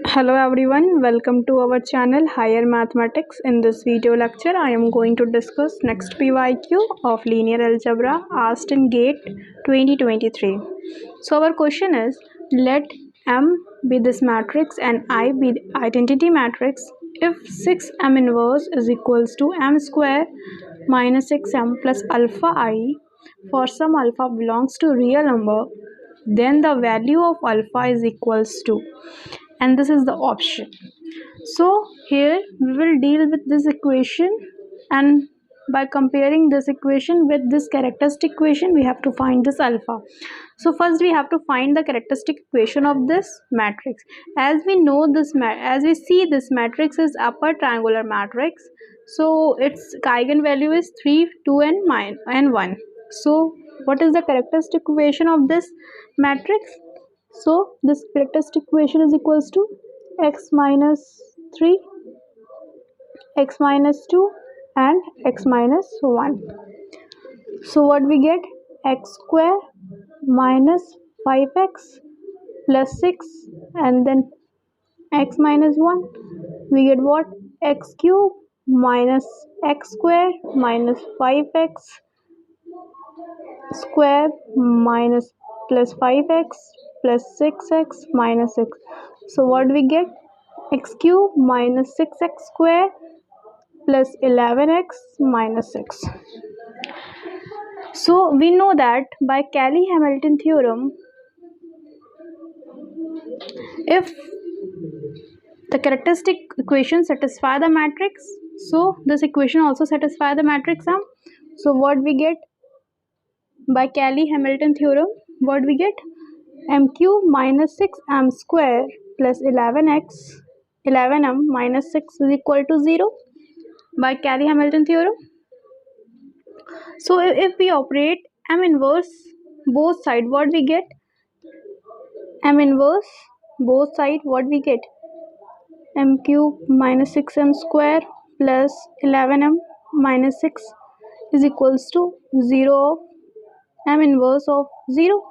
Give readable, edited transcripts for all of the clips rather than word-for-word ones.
Hello everyone, welcome to our channel Higher Mathematics. In this video lecture, I am going to discuss next PYQ of Linear Algebra asked in GATE 2023. So our question is, let M be this matrix and I be the identity matrix if 6M inverse is equals to M square minus 6M plus alpha I for some alpha belongs to real number, then the value of alpha is equals to, and this is the option. So here we will deal with this equation, and by comparing this equation with this characteristic equation we have to find this alpha. So first we have to find the characteristic equation of this matrix. As we know this as we see this matrix is upper triangular matrix, so its eigenvalue is 3, 2 and 1. So what is the characteristic equation of this matrix? So this characteristic equation is equals to x minus 3, x minus 2 and x minus 1. So what we get? X square minus 5x plus 6 and then x minus 1. We get what? X cube minus x square minus 5x square minus plus 5x plus 6x minus 6. So what we get? X cube minus 6x square plus 11x minus 6. So we know that by Cayley-Hamilton theorem, if the characteristic equation satisfy the matrix, so this equation also satisfy the matrix M. So what we get by Cayley-Hamilton theorem? What we get? M cube minus 6m square plus 11m minus 6 is equal to 0 by Cayley-Hamilton theorem. So if we operate M inverse both side, what we get? M inverse both side, what we get? M cube minus 6m square plus 11m minus 6 is equals to 0 of M inverse of 0.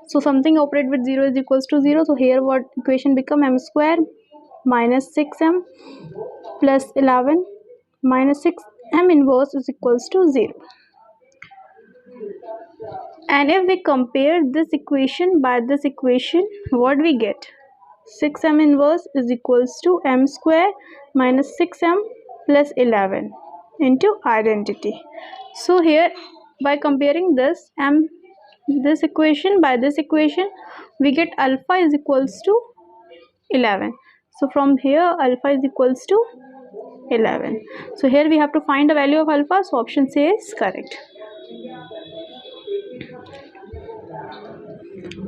So something operate with 0 is equals to 0. So here what equation become? M square minus 6m plus 11 minus 6 M inverse is equals to 0. And if we compare this equation by this equation, what we get? 6m inverse is equals to m square minus 6m plus 11 into identity. So here by comparing this equation by this equation, we get alpha is equals to 11. So from here alpha is equals to 11. So here we have to find the value of alpha. So option C is correct.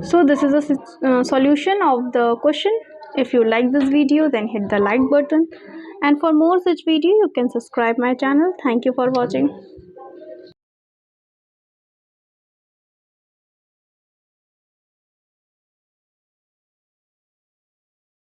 So this is a solution of the question. If you like this video, then hit the like button, and for more such video you can subscribe my channel. Thank you for watching.